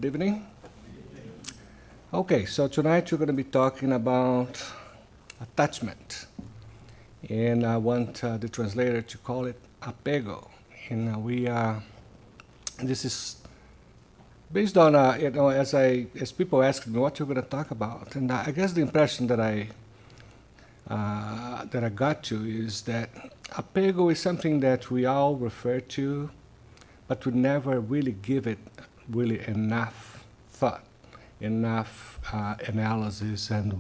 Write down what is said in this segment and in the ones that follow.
Good evening. Okay, so tonight we're going to be talking about attachment. And I want the translator to call it apego. And this is based on, as people ask me what you're going to talk about. And I guess the impression that I got to is that apego is something that we all refer to, but we never really give it really enough thought, enough analysis, and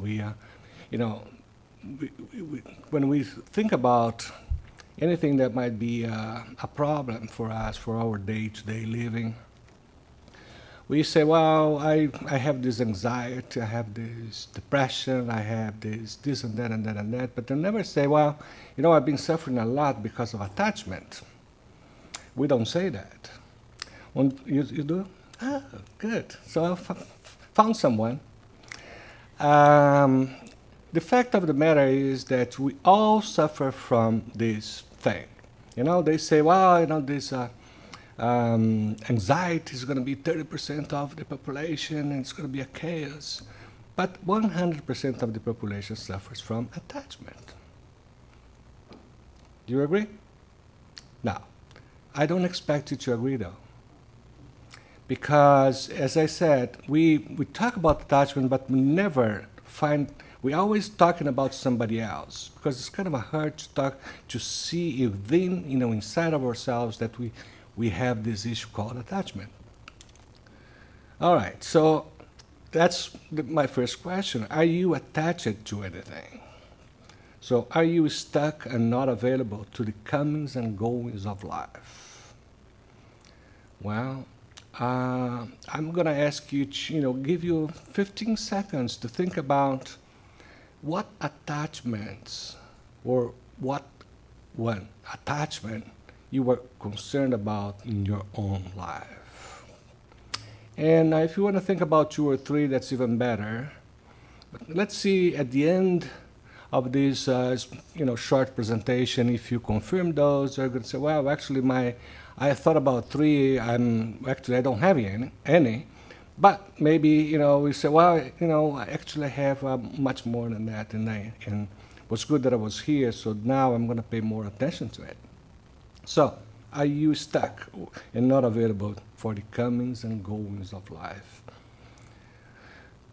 when we think about anything that might be a problem for us, for our day-to-day living, we say, well, I have this anxiety, I have this depression, I have this and that and that and that, but they never say, well, I've been suffering a lot because of attachment. We don't say that. You do? Ah, good. So I found someone. The fact of the matter is that we all suffer from this thing. They say, well, this anxiety is going to be 30% of the population and it's going to be a chaos. But 100% of the population suffers from attachment. Do you agree? Now, I don't expect you to agree though. Because, as I said, we talk about attachment, but we're always talking about somebody else, because it's kind of hard to see within, inside of ourselves that we have this issue called attachment. All right, so that's my first question. Are you attached to anything? So are you stuck and not available to the comings and goings of life? Well, I'm going to ask you to, give you 15 seconds to think about what attachments or what one attachment you were concerned about in your own life. And if you want to think about 2 or 3, that's even better. But let's see at the end of this short presentation, if you confirm those, you're going to say, well, actually I thought about 3, I don't have any. But maybe, we say, well, I actually have much more than that, and it was good that I was here, so now I'm going to pay more attention to it. So, are you stuck and not available for the comings and goings of life?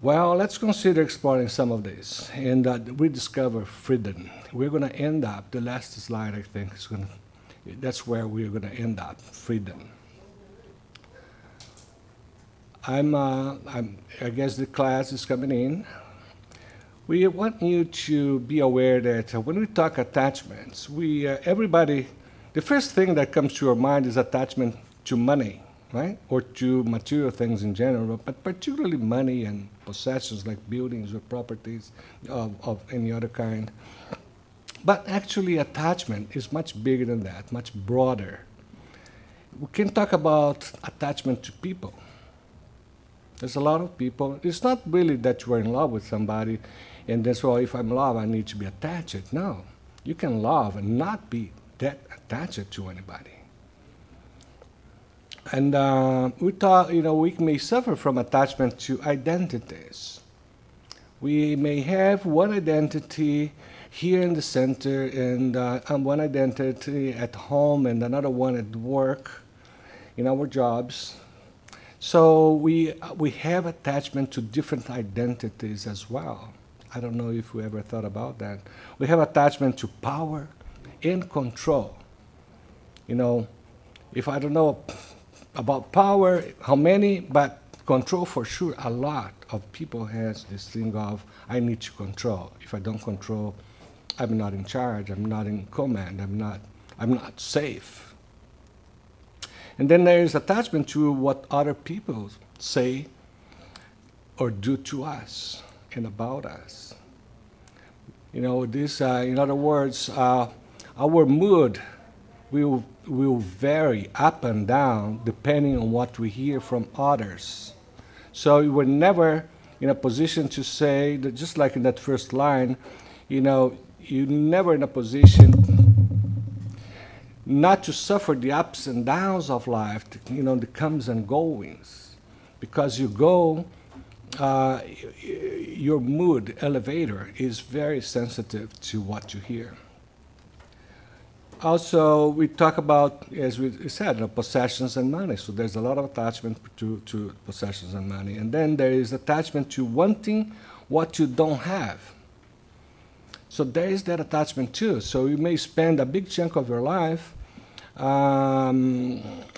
Well, let's consider exploring some of this, and rediscover freedom. We're going to end up, the last slide, I think, that's where we're going to end up, freedom. I guess the class is coming in. We want you to be aware that when we talk attachments, everybody, the first thing that comes to your mind is attachment to money, right? Or to material things in general, but particularly money and possessions like buildings or properties of any other kind. But actually attachment is much bigger than that, much broader. We can talk about attachment to people. There's a lot of people. It's not really that you are in love with somebody and that's why if I'm in love I need to be attached. No. You can love and not be that attached to anybody. And we thought, we may suffer from attachment to identities. We may have one identity here in the center and one identity at home and another one at work, in our jobs. So we have attachment to different identities as well. I don't know if we ever thought about that. We have attachment to power and control. If I don't know about power, how many, but control for sure, a lot of people has this thing of, I need to control. If I don't control, I'm not in charge, I'm not in command, I'm not safe. And then there is attachment to what other people say or do to us and about us. In other words, our mood will vary up and down depending on what we hear from others. So we're never in a position to say, that just like in that first line, you're never in a position not to suffer the ups and downs of life, the comes and goings. because you go, your mood elevator is very sensitive to what you hear. Also, we talk about, as we said, possessions and money. So there's a lot of attachment to possessions and money. And then there is attachment to wanting what you don't have. So there is that attachment too. So you may spend a big chunk of your life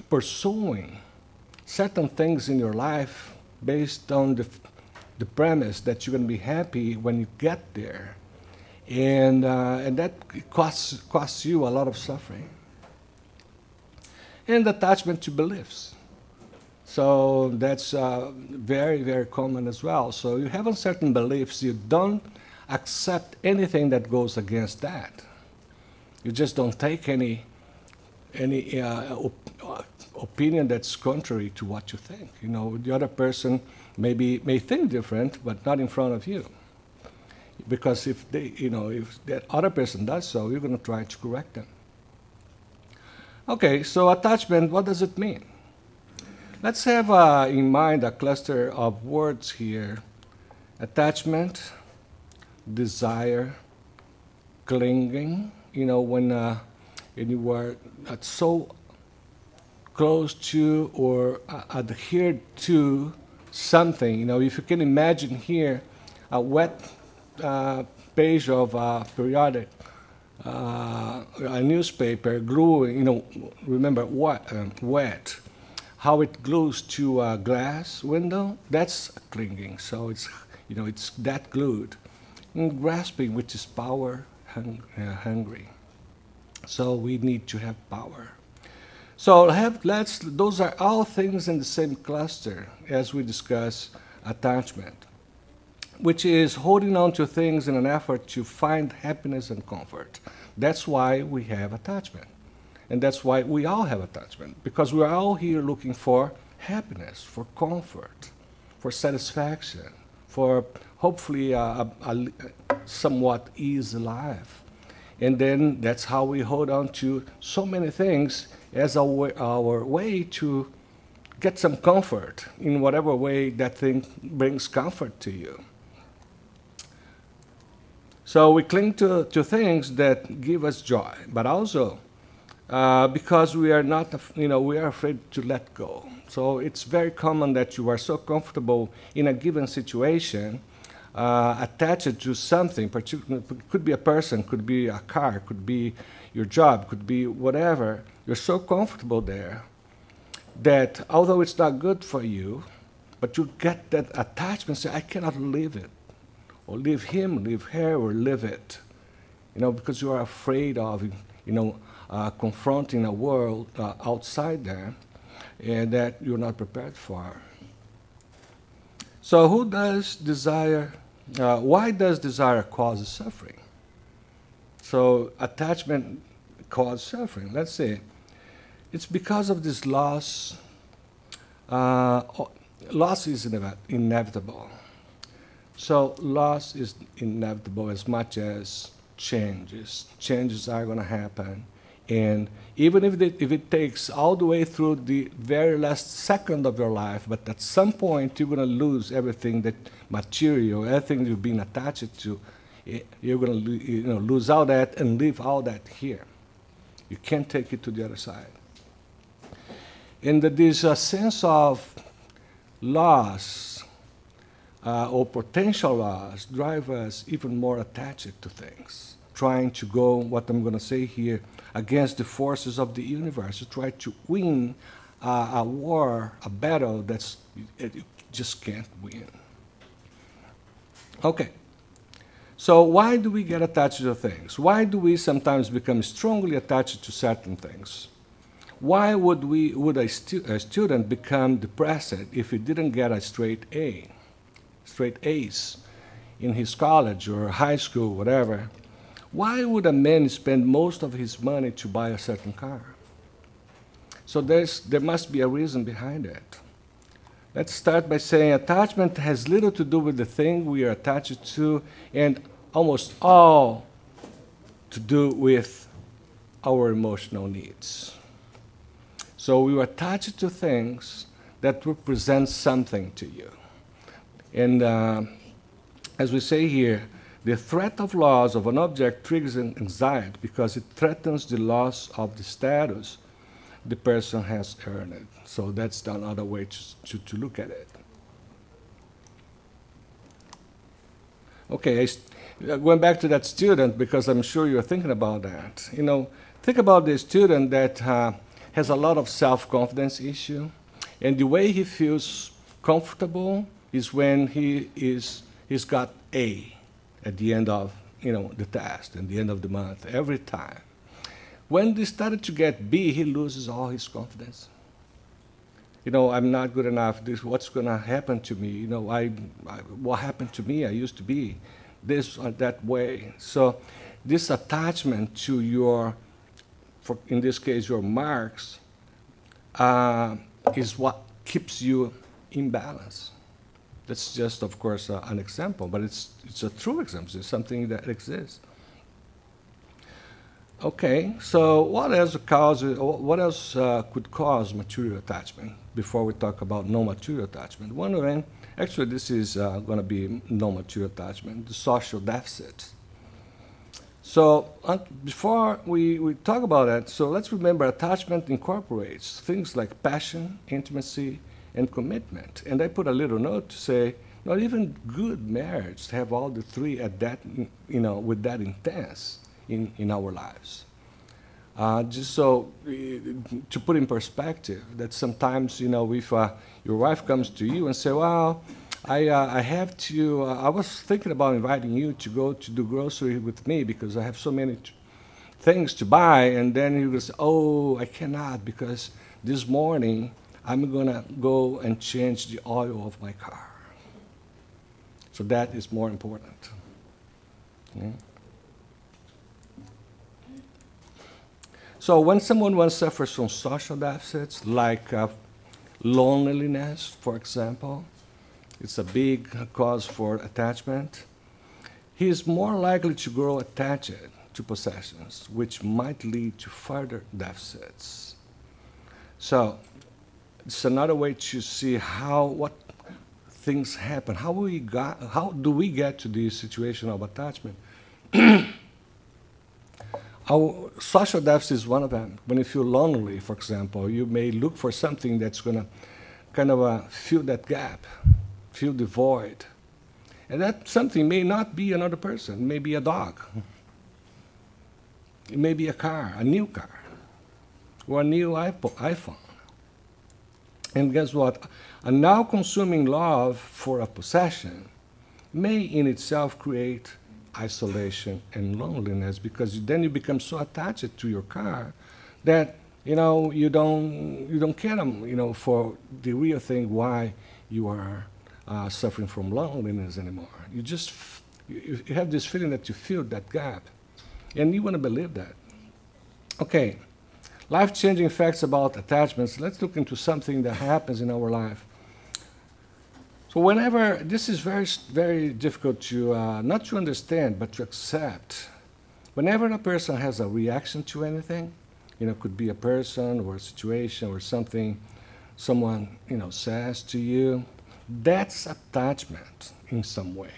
pursuing certain things in your life based on the premise that you're going to be happy when you get there. And that costs you a lot of suffering. And attachment to beliefs. So that's very, very common as well. So you have certain beliefs, you don't accept anything that goes against that. You just don't take any opinion that's contrary to what you think. You know, the other person may think different, but not in front of you. Because if that other person does so, you're going to try to correct them. Okay, so attachment, what does it mean? Let's have in mind a cluster of words here. Attachment, desire, clinging. You know, when you are so close to or adhered to something. You know, if you can imagine here a wet page of periodic, a newspaper gluing, you know, remember what, wet, how it glues to a glass window, that's clinging. So it's, you know, it's that glued. And grasping, which is power hungry. So we need to have power. So those are all things in the same cluster as we discuss attachment, which is holding on to things in an effort to find happiness and comfort. That's why we have attachment. And that's why we all have attachment, because we're all here looking for happiness, for comfort, for satisfaction, for hopefully a somewhat easy life. And then that's how we hold on to so many things as our way to get some comfort in whatever way that thing brings comfort to you. So we cling to things that give us joy, but also because we are not, we are afraid to let go. So it's very common that you are so comfortable in a given situation, attached to something, particularly, could be a person, could be a car, could be your job, could be whatever. You're so comfortable there that although it's not good for you, but you get that attachment, say, I cannot leave it, or leave him, leave her, or live it, because you are afraid of, confronting a world outside there, and that you're not prepared for. So who does desire, why does desire cause suffering? So attachment causes suffering. Let's say it's because of this loss. Loss is inevitable. So loss is inevitable as much as changes. Changes are going to happen. And even if it takes all the way through the very last second of your life, but at some point you're going to lose everything that material, everything you've been attached to, you're going to lose all that and leave all that here. You can't take it to the other side. And this sense of loss or potential loss drive us even more attached to things, trying to go, what I'm going to say here, against the forces of the universe, to try to win a war, a battle that you just can't win. Okay. So why do we get attached to things? Why do we sometimes become strongly attached to certain things? Why would a student become depressed if he didn't get a straight A's in his college or high school, whatever? Why would a man spend most of his money to buy a certain car? So there must be a reason behind it. Let's start by saying attachment has little to do with the thing we are attached to, and almost all to do with our emotional needs. So we are attached to things that represents something to you. And as we say here, the threat of loss of an object triggers an anxiety because it threatens the loss of the status the person has earned. So that's another way to look at it. Okay, going back to that student, because I'm sure you're thinking about that. You know, think about the student that has a lot of self-confidence issue, and the way he feels comfortable is when he's got A at the end of the test, at the end of the month, every time. When they started to get B, he loses all his confidence. I'm not good enough. What's going to happen to me? What happened to me? I used to be this or that way. So this attachment to in this case, your marks, is what keeps you in balance. That's just, of course, an example, but it's a true example. It's something that exists. Okay, so what else could cause material attachment before we talk about non-material attachment? One of them, actually this is going to be non-material attachment, the social deficit. So before we talk about that, so let's remember attachment incorporates things like passion, intimacy, and commitment. And I put a little note to say, not even good marriage have all the three at that, with that intense in our lives. Just so to put in perspective, that sometimes, if your wife comes to you and say, well, I have to, I was thinking about inviting you to go to do grocery with me because I have so many things to buy, and then you will say, oh, I cannot because this morning I'm going to go and change the oil of my car. So that is more important. Okay? So when someone suffers from social deficits, like loneliness, for example, it's a big cause for attachment, he is more likely to grow attached to possessions, which might lead to further deficits. So it's another way to see what things happen. How do we get to this situation of attachment? Our social deficit is one of them. When you feel lonely, for example, you may look for something that's going to kind of fill that gap, fill the void. And that something may not be another person. It may be a dog. It may be a car, a new car, or a new iPhone. And guess what? A now consuming love for a possession may in itself create isolation and loneliness, because then you become so attached to your car that you don't care for the real thing why you are suffering from loneliness anymore. You have this feeling that you feel that gap, and you want to believe that. Okay, life-changing facts about attachments. Let's look into something that happens in our life. So whenever, this is very, very difficult to, not to understand, but to accept. Whenever a person has a reaction to anything, could be a person or a situation or something someone, says to you, that's attachment in some way.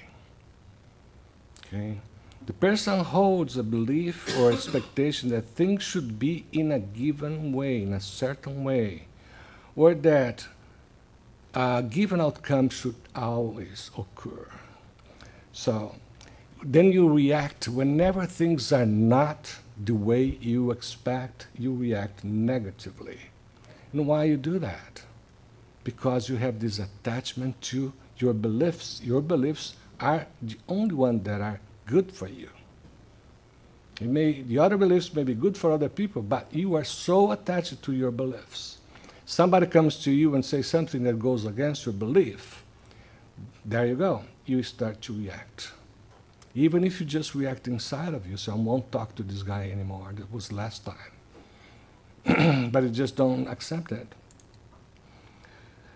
Okay? The person holds a belief or expectation that things should be in a given way, in a certain way, or that a given outcome should always occur. So then you react whenever things are not the way you expect, you react negatively. And why you do that? Because you have this attachment to your beliefs. Your beliefs are the only ones that are good for you. The other beliefs may be good for other people, but you are so attached to your beliefs. Somebody comes to you and says something that goes against your belief. There you go. You start to react. Even if you just react inside of you, so I won't talk to this guy anymore. That was last time. But you just don't accept it.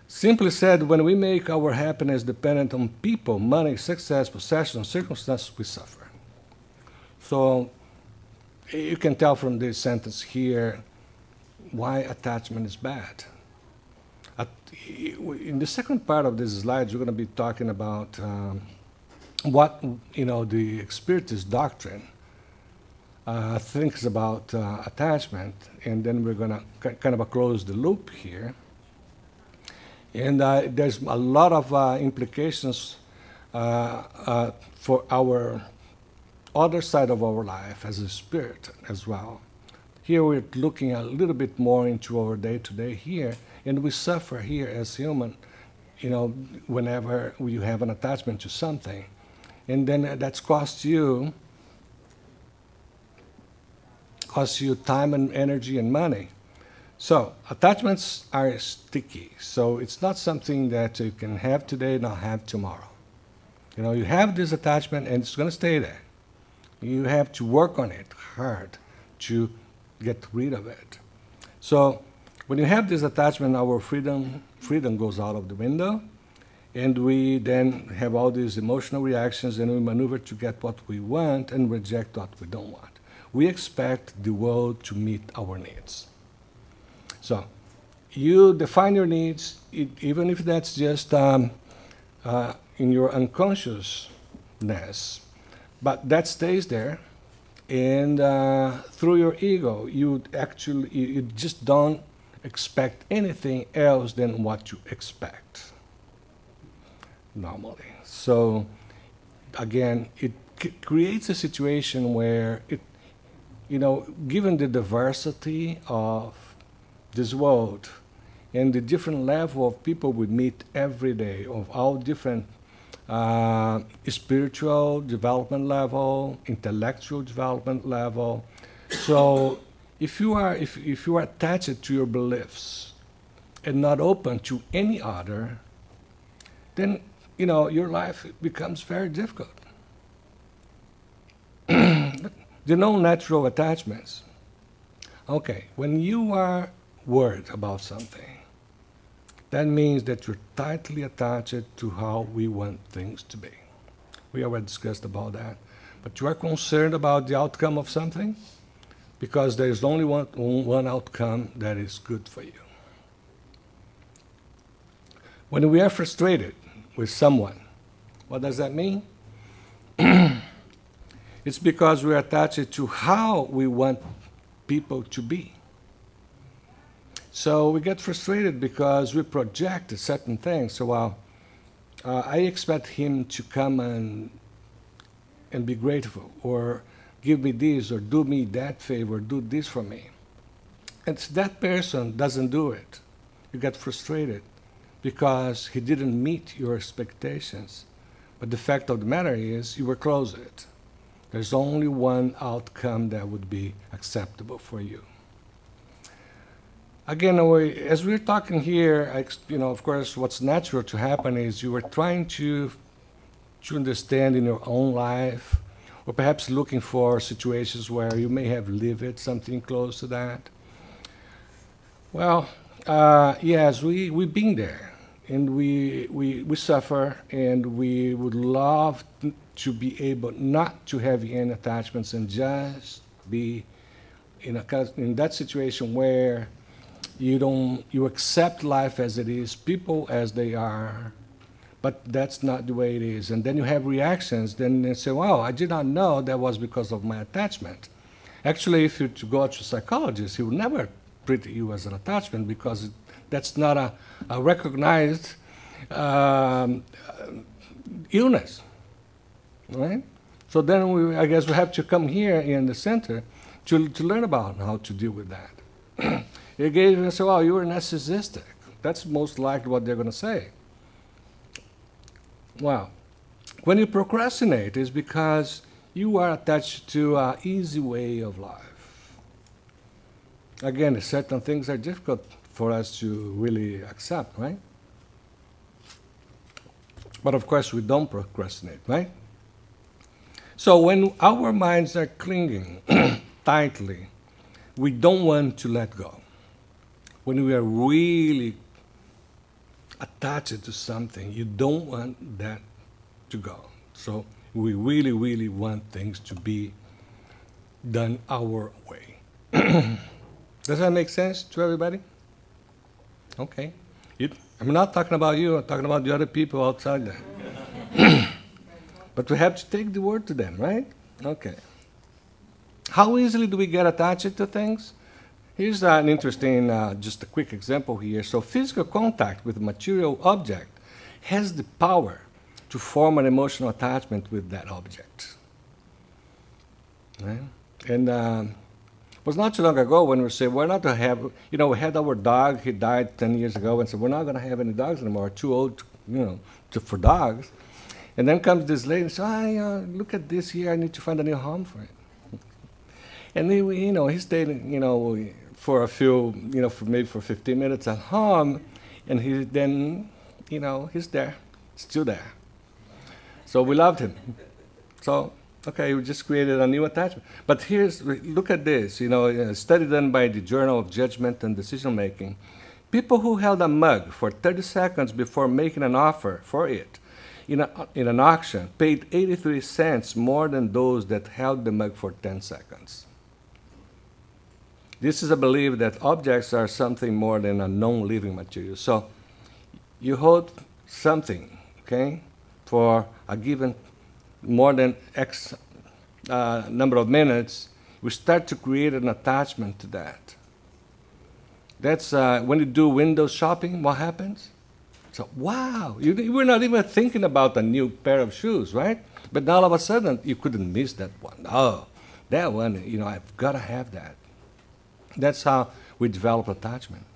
Simply said, when we make our happiness dependent on people, money, success, possessions, circumstances, we suffer. So you can tell from this sentence here why attachment is bad. At, in the second part of this slides, we're going to be talking about what the Spiritist doctrine thinks about attachment, and then we're going to kind of close the loop here. And there's a lot of implications for our other side of our life as a spirit as well. Here we're looking a little bit more into our day-to-day here, and we suffer here as human, whenever you have an attachment to something. And then that's costs you time and energy and money. So attachments are sticky. So it's not something that you can have today and not have tomorrow. You have this attachment and it's going to stay there. You have to work on it hard to get rid of it. So when you have this attachment, our freedom goes out of the window, and we then have all these emotional reactions, and we maneuver to get what we want and reject what we don't want. We expect the world to meet our needs. So you define your needs, even if that's just in your unconsciousness, but that stays there. And through your ego, you just don't expect anything else than what you expect normally. So again, it creates a situation where given the diversity of this world and the different level of people we meet every day, of all different spiritual development level, intellectual development level. So if you are attached to your beliefs and not open to any other, then your life becomes very difficult. There are no natural attachments. Okay, when you are worried about something, that means that you're tightly attached to how we want things to be. We already discussed about that. But you are concerned about the outcome of something because there is only one outcome that is good for you. When we are frustrated with someone, what does that mean? It's because we are attached to how we want people to be. So we get frustrated because we project a certain thing. So I expect him to come and be grateful, or give me this, or do me that favor, do this for me. And that person doesn't do it. You get frustrated because he didn't meet your expectations. But the fact of the matter is, you were closet. There's only one outcome that would be acceptable for you. Again, as we're talking here, of course, what's natural to happen is you are trying to understand in your own life, or perhaps looking for situations where you may have lived something close to that. Well, yes, we've been there, and we suffer, and we would love to be able not to have any attachments and just be in that situation where you accept life as it is, people as they are, but that's not the way it is. And then you have reactions, then they say, wow, I did not know that was because of my attachment. Actually, if you go to a psychologist, he will never treat you as an attachment because that's not a recognized illness, right? So then I guess we have to come here in the center to learn about how to deal with that. You gave and say, well, you were narcissistic. That's most likely what they're going to say. Well, when you procrastinate, it's because you are attached to an easy way of life. Again, certain things are difficult for us to really accept, right? But of course, we don't procrastinate, right? So when our minds are clinging tightly, we don't want to let go. When we are really attached to something, you don't want that to go. So we really, really want things to be done our way. Does that make sense to everybody? Okay. I'm not talking about you, I'm talking about the other people outside there. But we have to take the word to them, right? Okay. How easily do we get attached to things? Here's an interesting, just a quick example here. So physical contact with a material object has the power to form an emotional attachment with that object. Right? And it was not too long ago when we said, we're not going to have, we had our dog, he died 10 years ago, and said, we're not going to have any dogs anymore, too old, for dogs. And then comes this lady and says, look at this here, I need to find a new home for it. And he stayed, for a few, maybe for 15 minutes at home, and he's there, still there. So we loved him. So, okay, we just created a new attachment. But look at this, a study done by the Journal of Judgment and Decision Making. People who held a mug for 30 seconds before making an offer for it in an auction paid 83 cents more than those that held the mug for 10 seconds. This is a belief that objects are something more than a non-living material. So you hold something, okay, for a given more than X number of minutes, we start to create an attachment to that. That's when you do window shopping, what happens? So, wow, you were not even thinking about a new pair of shoes, right? But all of a sudden, you couldn't miss that one. Oh, that one, I've got to have that. That's how we develop attachment.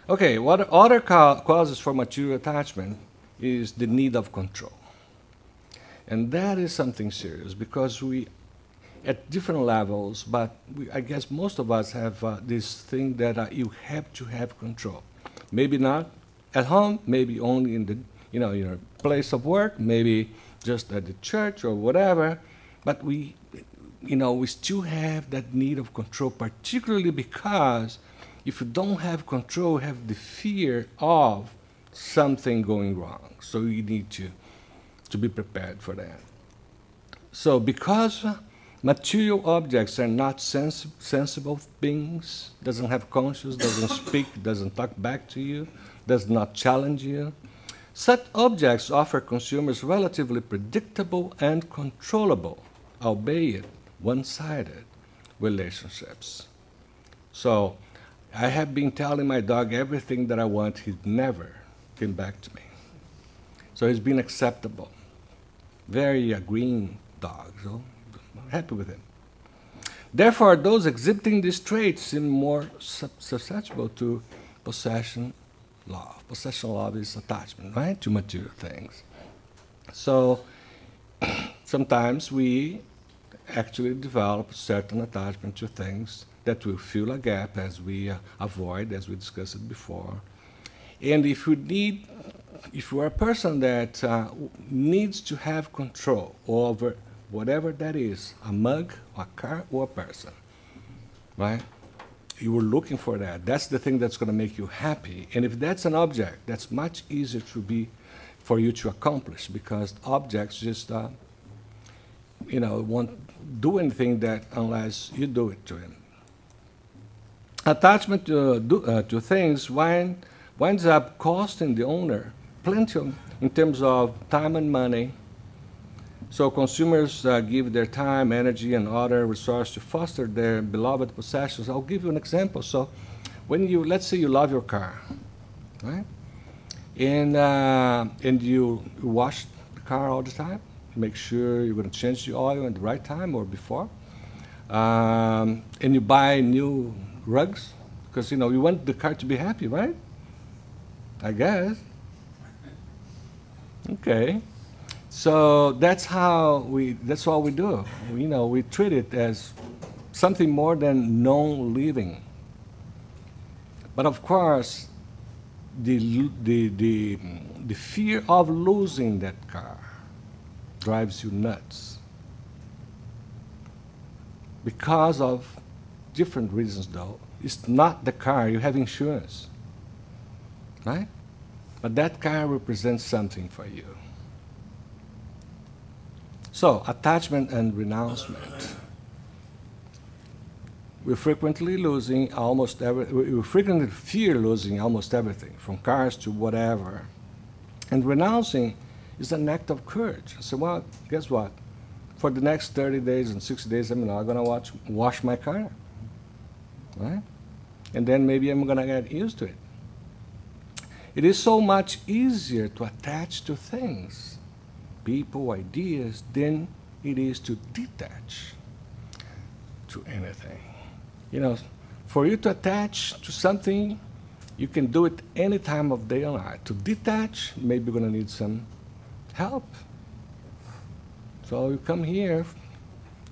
Okay, what other causes for material attachment is the need of control. And that is something serious because we, at different levels, but I guess most of us have this thing that you have to have control. Maybe not at home, maybe only in the, your place of work, maybe just at the church or whatever, but we still have that need of control, particularly because if you don't have control, you have the fear of something going wrong. So you need to be prepared for that. So because material objects are not sensible beings, doesn't have conscience, doesn't speak, doesn't talk back to you, does not challenge you, such objects offer consumers relatively predictable and controllable, albeit one-sided relationships. So I have been telling my dog everything that I want. He never came back to me. So he's been acceptable. Very agreeing dog, so I'm happy with him. Therefore, those exhibiting these traits seem more susceptible to possession love. Possession love is attachment, right, to material things. So sometimes we actually develop certain attachment to things that will fill a gap as we avoid, as we discussed before. And if you are a person that needs to have control over whatever that is, a mug, a car, or a person, right? You were looking for that. That's the thing that's going to make you happy. And if that's an object, that's much easier for you to accomplish because objects just, won't do anything unless you do it to him. Attachment to things winds up costing the owner plenty in terms of time and money. So consumers give their time, energy, and other resources to foster their beloved possessions. I'll give you an example. So let's say you love your car, right? And you wash the car all the time. Make sure you're going to change the oil at the right time or before. And you buy new rugs because, you want the car to be happy, right? I guess. Okay. So that's what we do. We treat it as something more than non-living. But of course, the fear of losing that car drives you nuts. Because of different reasons, though. It's not the car. You have insurance, right? But that car represents something for you. So, attachment and renouncement. we frequently fear losing almost everything, from cars to whatever. And renouncing is an act of courage. So, well, guess what? For the next 30 days and 60 days, I'm not going to wash my car. Right? And then maybe I'm going to get used to it. It is so much easier to attach to things, people, ideas, than it is to detach to anything. You know, for you to attach to something, you can do it any time of day or night. To detach, maybe you're going to need some help. So you come here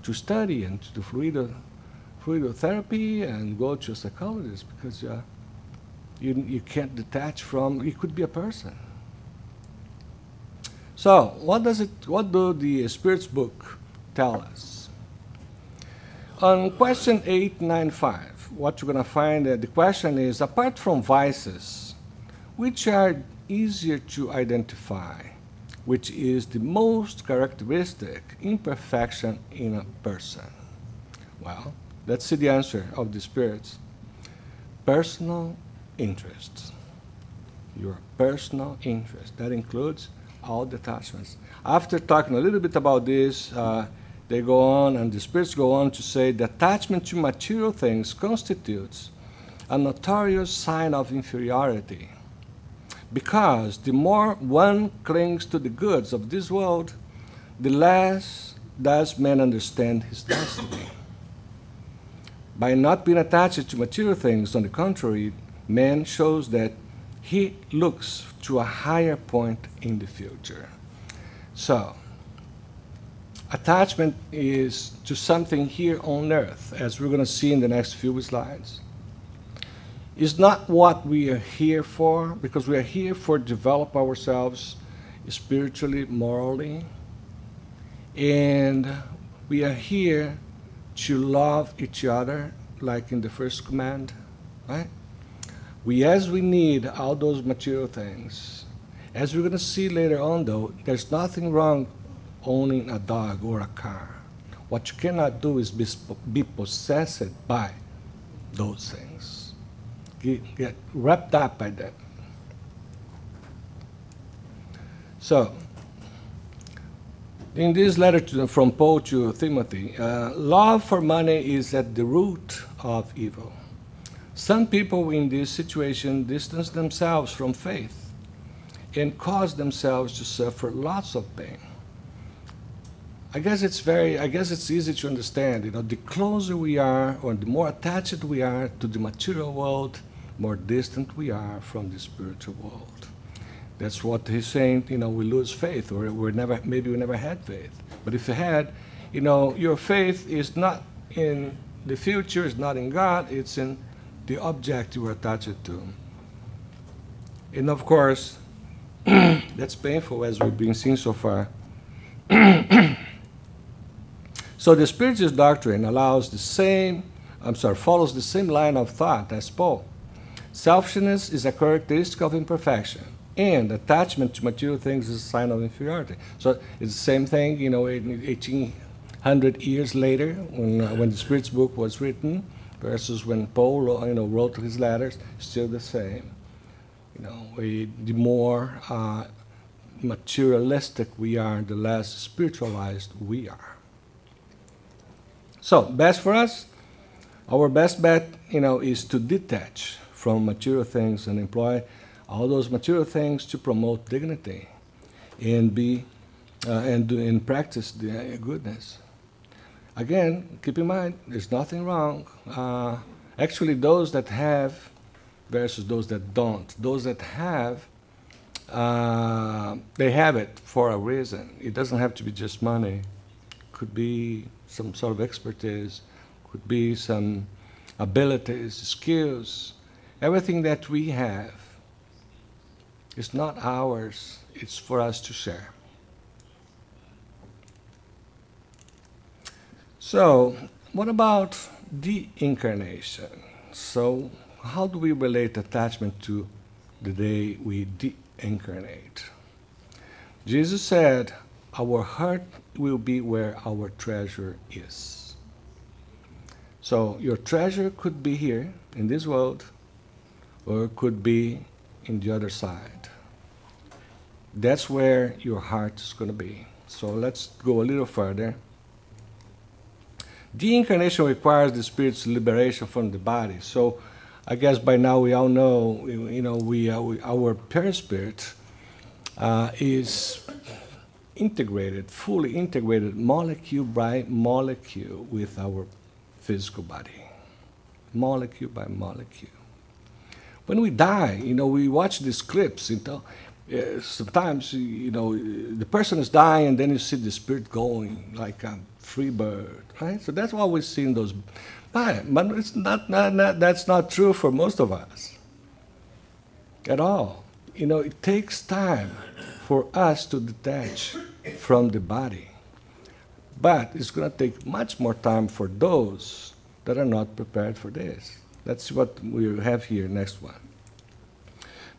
to study and to do fluid therapy and go to a psychologist because you can't detach from, it could be a person. So what do the Spirit's book tell us? On question 895, what you're going to find, the question is, apart from vices, which are easier to identify, which is the most characteristic imperfection in a person? Well, let's see the answer of the Spirits. Personal interests. Your personal interest. That includes all detachments. After talking a little bit about this, they go on, and the Spirits go on to say the attachment to material things constitutes a notorious sign of inferiority, because the more one clings to the goods of this world, the less does man understand his destiny. By not being attached to material things, on the contrary, man shows that he looks to a higher point in the future. So, attachment is to something here on earth, as we're going to see in the next few slides. Is not what we are here for, because we are here for develop ourselves spiritually, morally, and we are here to love each other, like in the first command, right? As we need all those material things. As we're going to see later on, though, there's nothing wrong owning a dog or a car. What you cannot do is be possessed by those things. Get wrapped up by that. So, in this letter from Paul to Timothy, love for money is at the root of evil. Some people in this situation distance themselves from faith and cause themselves to suffer lots of pain. I guess it's easy to understand. You know, the closer we are, or the more attached we are to the material world, more distant we are from the spiritual world. That's what he's saying. You know, we lose faith, or maybe we never had faith. But if you had, you know, your faith is not in the future, it's not in God, it's in the object you are attached to. And of course, that's painful, as we've been seeing so far. So the Spiritist doctrine follows the same line of thought as Paul. Selfishness is a characteristic of imperfection, and attachment to material things is a sign of inferiority. So it's the same thing, you know, 1800 years later, when the Spirit's book was written, versus when Paul wrote his letters, still the same. You know, the more materialistic we are, the less spiritualized we are. So, best for us, our best bet, you know, is to detach from material things and employ all those material things to promote dignity and and practice the goodness. Again, keep in mind, there's nothing wrong. Actually, those that have versus those that don't. Those that have, they have it for a reason. It doesn't have to be just money. Could be some sort of expertise, could be some abilities, skills. Everything that we have is not ours, it's for us to share. So, what about de-incarnation? So, how do we relate attachment to the day we de-incarnate? Jesus said, our heart will be where our treasure is. So your treasure could be here in this world, or it could be in the other side. That's where your heart is going to be. So let's go a little further. Deincarnation requires the spirit's liberation from the body. So I guess by now we all know, our parent spirit is integrated, fully integrated, molecule by molecule with our physical body, molecule by molecule. When we die, we watch these clips. Sometimes, the person is dying, and then you see the spirit going like a free bird, right? So that's what we see in those. But it's not that's not true for most of us at all. It takes time for us to detach from the body. But it's going to take much more time for those that are not prepared for this. That's what we have here, next one.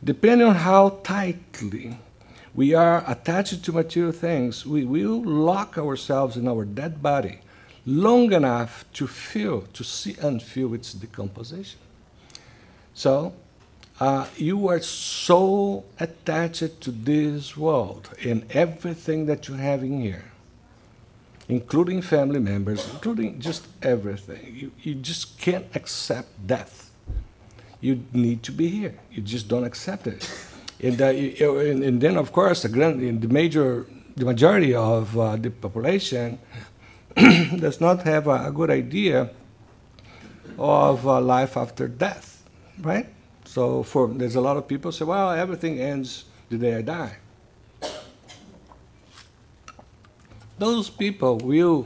Depending on how tightly we are attached to material things, we will lock ourselves in our dead body long enough to see and feel its decomposition. So, you are so attached to this world and everything that you have in here, including family members, including just everything. You just can't accept death. You need to be here. You just don't accept it. And then, of course, the majority of the population does not have a good idea of life after death, right? So there's a lot of people say, well, everything ends the day I die. Those people will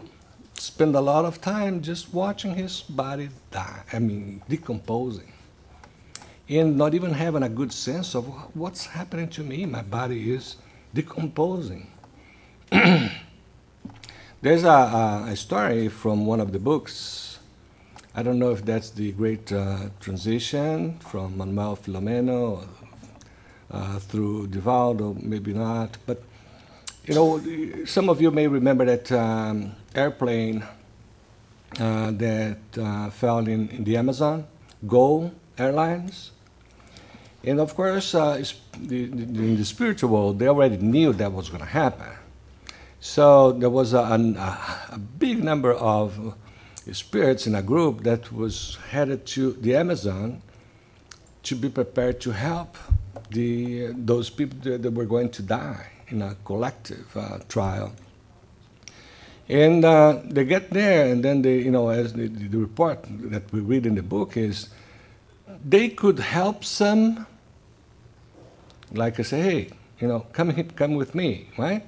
spend a lot of time just watching his body die, decomposing, and not even having a good sense of what's happening to me. My body is decomposing. There's a story from one of the books. I don't know if that's the Great Transition from Manuel Filomeno through Divaldo, maybe not. But, some of you may remember that airplane that fell in the Amazon, Go Airlines. And of course, in the spiritual world, they already knew that was going to happen. So there was a big number of spirits in a group that was headed to the Amazon to be prepared to help those people that were going to die in a collective trial. And they get there, and then as the report that we read in the book is, they could help some, like I say, hey, come with me, right?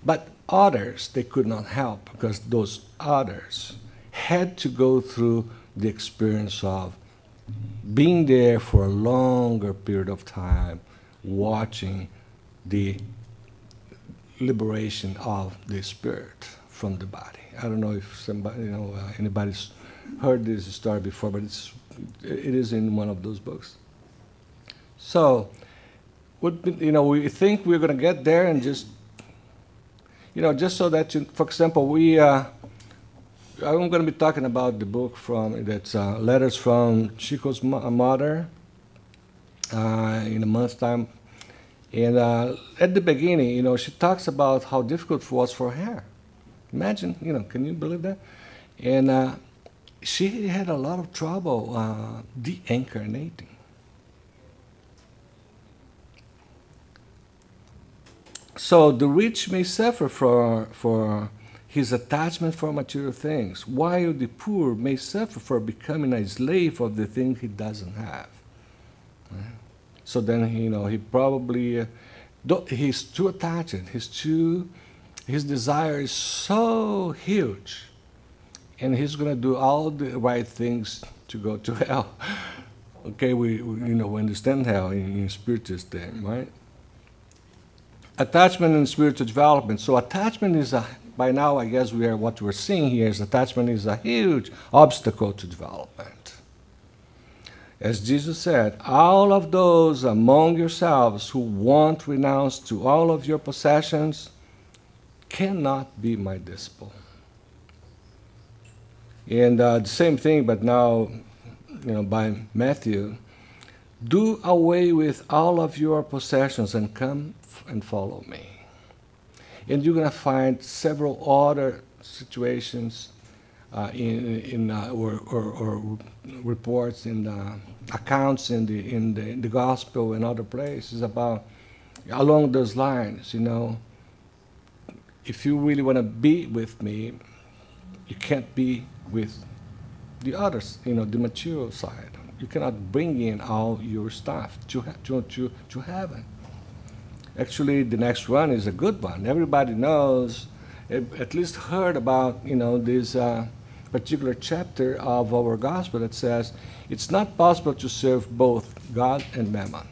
But others, they could not help because those others had to go through the experience of being there for a longer period of time, watching the liberation of the spirit from the body. I don't know if somebody, anybody's heard this story before, but it is in one of those books. So, we think we're going to get there and just so that, for example, I'm going to be talking about the book that's Letters from Chico's Mother in a month's time. And at the beginning, she talks about how difficult it was for her. Imagine, can you believe that? And she had a lot of trouble de-incarnating. So the rich may suffer for his attachment for material things, while the poor may suffer for becoming a slave of the thing he doesn't have. Right? So then, he probably, he's too attached, his desire is so huge, and he's going to do all the right things to go to hell. Okay, we understand hell in Spiritist term, right? Attachment and spiritual development. So attachment is by now, I guess what we're seeing here is attachment is a huge obstacle to development. As Jesus said, all of those among yourselves who won't renounce to all of your possessions cannot be my disciple. And the same thing, but now, by Matthew, do away with all of your possessions and come and follow me. And you're going to find several other situations or reports in accounts in the gospel and other places about along those lines. If you really want to be with me, you can't be with the others, the material side. You cannot bring in all your stuff to heaven. Actually, the next one is a good one. Everybody knows, at least heard about, this particular chapter of our gospel that says it's not possible to serve both God and mammon.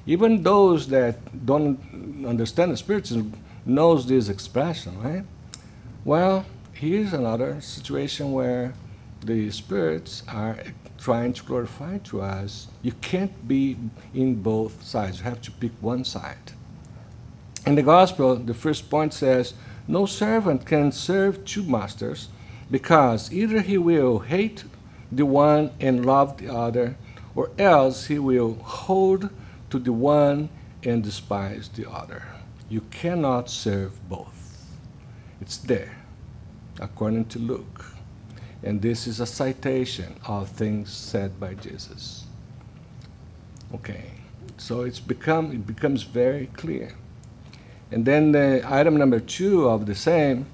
Even those that don't understand the Spiritism knows this expression, right? Well, here's another situation where the spirits are trying to clarify to us, you can't be in both sides. You have to pick one side. In the gospel, the first point says, no servant can serve two masters, because either he will hate the one and love the other, or else he will hold to the one and despise the other. You cannot serve both. It's there, according to Luke. And this is a citation of things said by Jesus. Okay, so it becomes very clear. And then the item number 2 of the same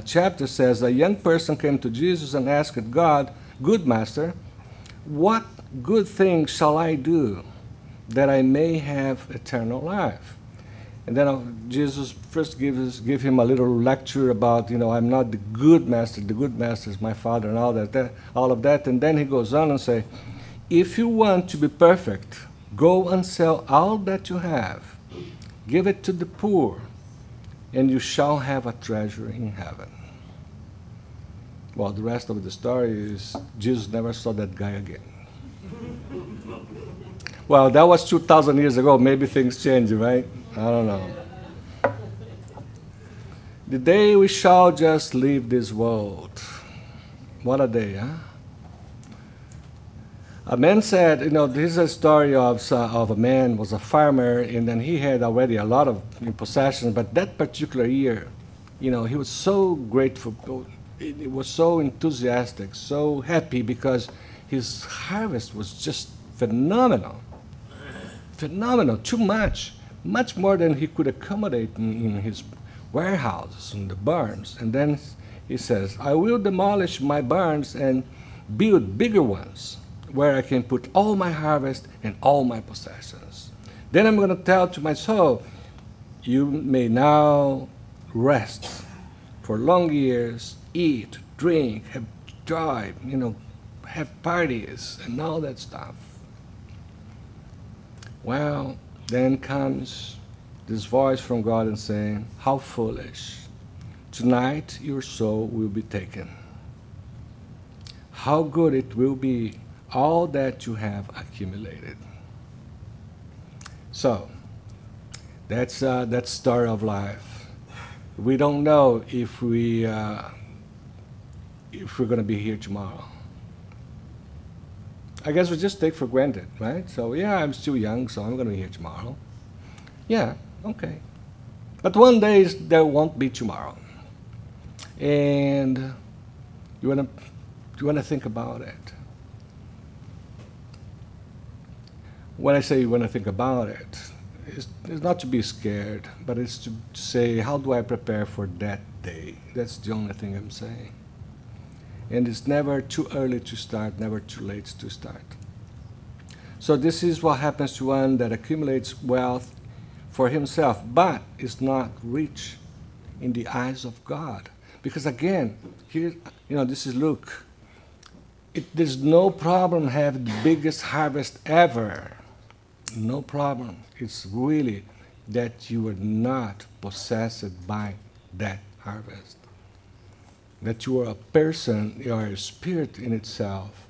chapter says, a young person came to Jesus and asked God, good master, what good thing shall I do that I may have eternal life? And then Jesus first give him a little lecture about, I'm not the good master is my Father, and all of that. And then he goes on and say, if you want to be perfect, go and sell all that you have, give it to the poor, and you shall have a treasure in heaven. Well, the rest of the story is Jesus never saw that guy again. Well, that was 2,000 years ago. Maybe things change, right? I don't know. The day we shall just leave this world. What a day, huh? A man said, this is a story of a man who was a farmer, and then he had already a lot of possessions, but that particular year, he was so grateful, he was so enthusiastic, so happy, because his harvest was just phenomenal. Phenomenal, too much more than he could accommodate in his warehouses, in the barns. And then he says, I will demolish my barns and build bigger ones where I can put all my harvest and all my possessions. Then I'm going to tell to my soul, you may now rest for long years, eat, drink, have joy, have parties and all that stuff. Well, then comes this voice from God and saying, how foolish. Tonight your soul will be taken. How good it will be, all that you have accumulated. So, that's story of life. We don't know if we're going to be here tomorrow. I guess we just take for granted, right? So, yeah, I'm still young, so I'm going to be here tomorrow. Yeah, okay. But one day there won't be tomorrow. And you want to think about it. When I say you want to think about it, it's not to be scared, but it's to say, how do I prepare for that day? That's the only thing I'm saying. And it's never too early to start, never too late to start. So this is what happens to one that accumulates wealth for himself, but is not rich in the eyes of God. Because again, here, this is Luke. There's no problem having the biggest harvest ever. No problem. It's really that you are not possessed by that harvest. That you are a person, you are a spirit in itself,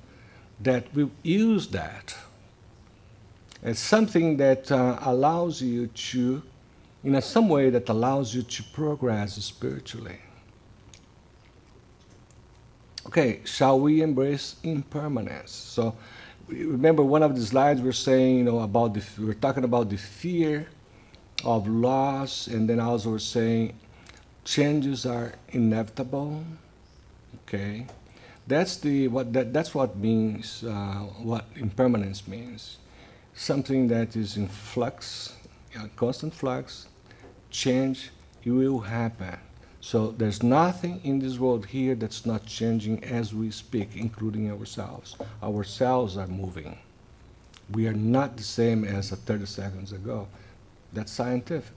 that will use that as something that allows you to, in some way that allows you to progress spiritually. Okay, shall we embrace impermanence? So remember one of the slides we're saying, about we're talking about the fear of loss, and then also we're saying changes are inevitable. Okay, that's what means, what impermanence means. Something that is in flux, constant flux, change, it will happen. So there's nothing in this world here that's not changing as we speak, including ourselves. Ourselves are moving. We are not the same as 30 seconds ago. That's scientific.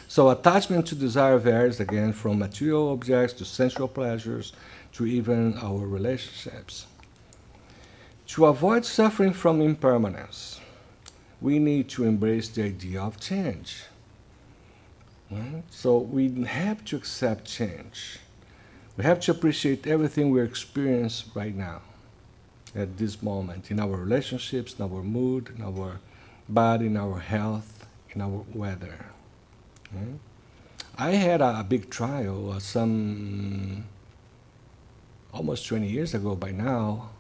So attachment to desire varies, again, from material objects to sensual pleasures to even our relationships. To avoid suffering from impermanence, we need to embrace the idea of change. Right? So we have to accept change. We have to appreciate everything we experience right now, at this moment, in our relationships, in our mood, in our body, in our health, in our weather. Right? I had a big trial some almost 20 years ago by now,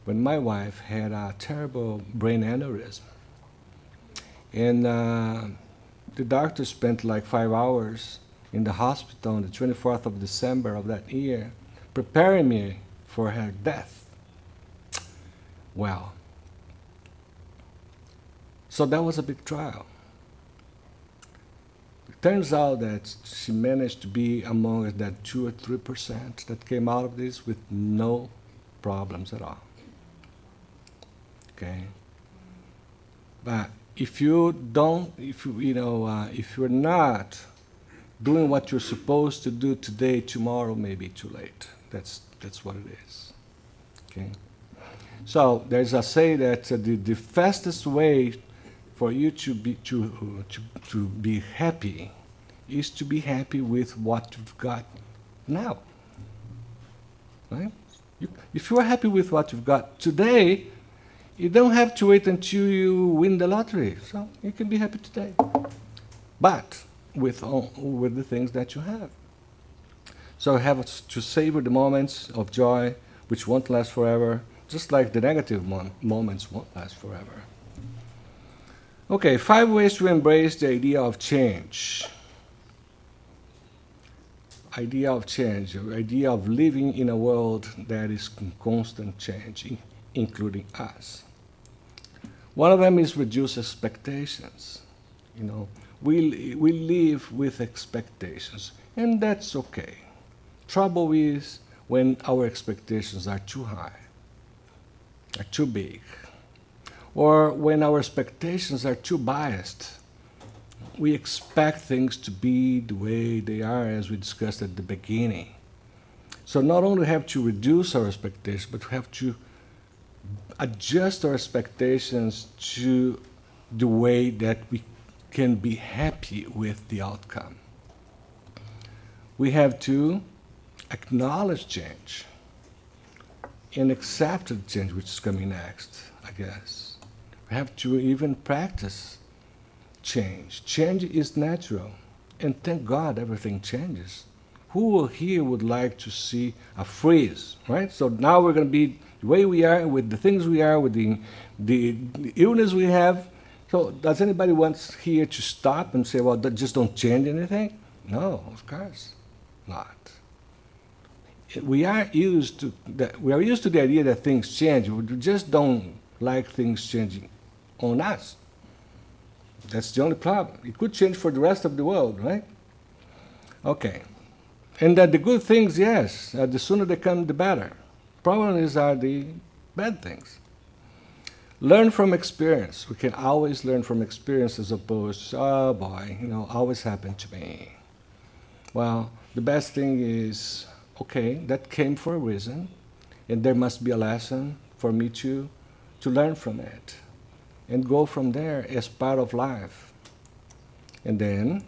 when my wife had a terrible brain aneurysm. And the doctor spent like 5 hours in the hospital on the 24th of December of that year, preparing me for her death. Well, so that was a big trial. It turns out that she managed to be among that 2 or 3% that came out of this with no problems at all. Okay, but if you're not doing what you're supposed to do today, tomorrow may be too late. That's what it is. Okay. So there's a say that the fastest way for you to be happy is to be happy with what you've got now. Right? If you are happy with what you've got today, you don't have to wait until you win the lottery. So you can be happy today, but with the things that you have. So you have to savor the moments of joy, which won't last forever, just like the negative moments won't last forever. Okay, 5 ways to embrace the idea of change. Idea of change, the idea of living in a world that is in constant change, including us. One of them is reduce expectations. We live with expectations, and that's okay. Trouble is when our expectations are too high, are too big, or when our expectations are too biased. We expect things to be the way they are, as we discussed at the beginning. So not only have to reduce our expectations, but we have to adjust our expectations to the way that we can be happy with the outcome. We have to acknowledge change and accept the change which is coming next, I guess. We have to even practice change. Change is natural, and thank God everything changes. Who here would like to see a freeze, right? So now we're going to be the way we are, with the things we are, with the illness we have. So does anybody want here to stop and say, well, just don't change anything? No, of course not. We are used to the idea that things change. We just don't like things changing on us. That's the only problem. It could change for the rest of the world, right? Okay. And the good things, yes, the sooner they come, the better. Problems are the bad things. Learn from experience. We can always learn from experience as opposed to, oh boy, always happened to me. Well, the best thing is, okay, that came for a reason, and there must be a lesson for me to learn from it and go from there as part of life. And then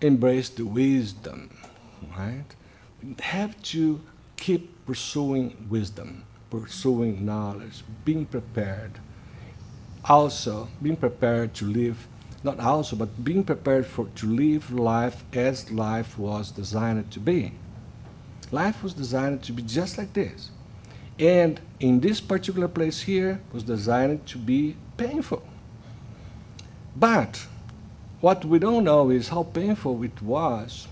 embrace the wisdom, right? We have to keep pursuing wisdom, pursuing knowledge, being prepared. Also, being prepared to live, not also, but being prepared to live life as life was designed to be. Life was designed to be just like this. And in this particular place here was designed to be painful. But what we don't know is how painful it was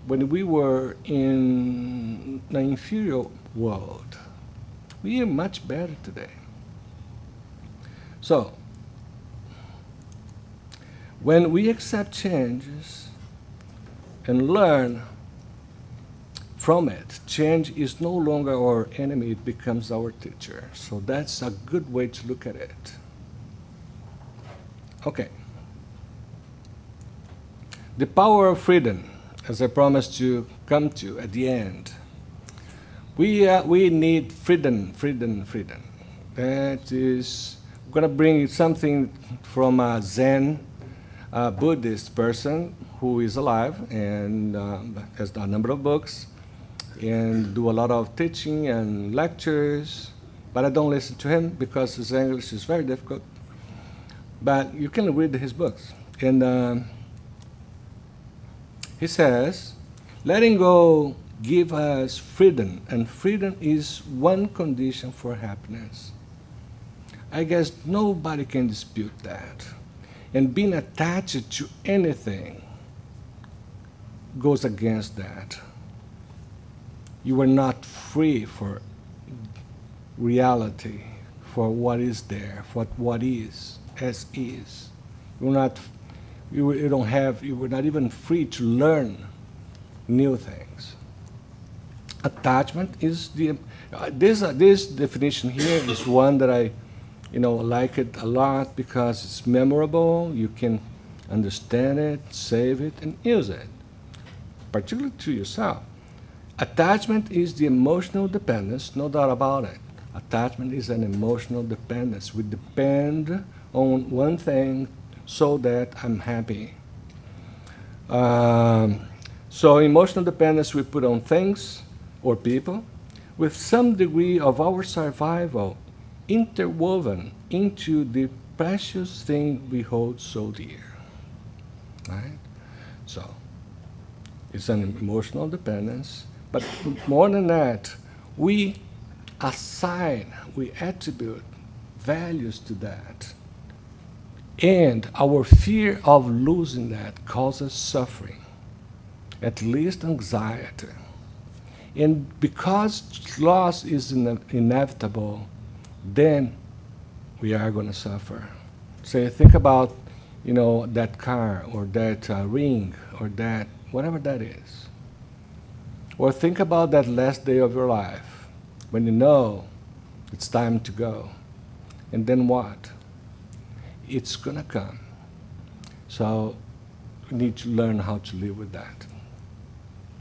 when we were in the inferior world. We are much better today. So, when we accept changes and learn from it, change is no longer our enemy, it becomes our teacher. So that's a good way to look at it. Okay. The power of freedom, as I promised to come to at the end. We need freedom, freedom, freedom. That is, I'm going to bring something from a Zen Buddhist person who is alive and has a number of books and do a lot of teaching and lectures, but I don't listen to him because his English is very difficult. But you can read his books. And he says, letting go gives us freedom, and freedom is one condition for happiness. I guess nobody can dispute that. And being attached to anything goes against that. You are not free for reality, for what is there, for what is, as is. You're not, you don't have, you were not even free to learn new things. Attachment is the, this definition here is one that I, like it a lot because it's memorable. You can understand it, save it, and use it, particularly to yourself. Attachment is the emotional dependence, no doubt about it. Attachment is an emotional dependence. We depend on one thing so that I'm happy. So emotional dependence we put on things or people with some degree of our survival interwoven into the precious thing we hold so dear. Right? So it's an emotional dependence, but more than that, we assign, we attribute values to that. And our fear of losing that causes suffering, at least anxiety. And because loss is inevitable, then we are going to suffer. So think about, that car or that ring or that, whatever that is. Or think about that last day of your life when you know it's time to go. And then what? It's going to come. So we need to learn how to live with that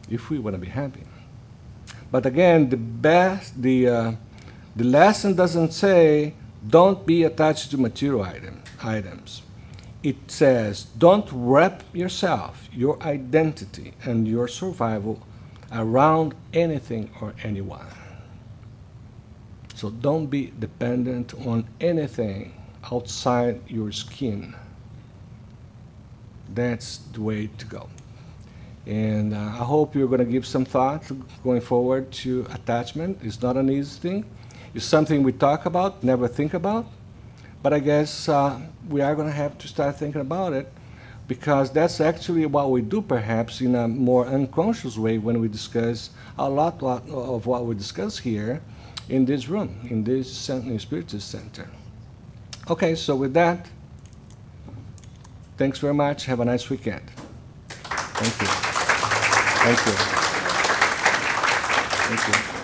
if we want to be happy. But again, the lesson doesn't say don't be attached to material items. It says don't wrap yourself, your identity, and your survival around anything or anyone. So don't be dependent on anything outside your skin. That's the way to go. And I hope you're going to give some thought going forward to attachment. It's not an easy thing. It's something we talk about, never think about. But I guess we are going to have to start thinking about it because that's actually what we do perhaps in a more unconscious way when we discuss a lot of what we discuss here in this room, in this Spiritist Center. Okay, so with that, thanks very much. Have a nice weekend. Thank you. Thank you. Thank you.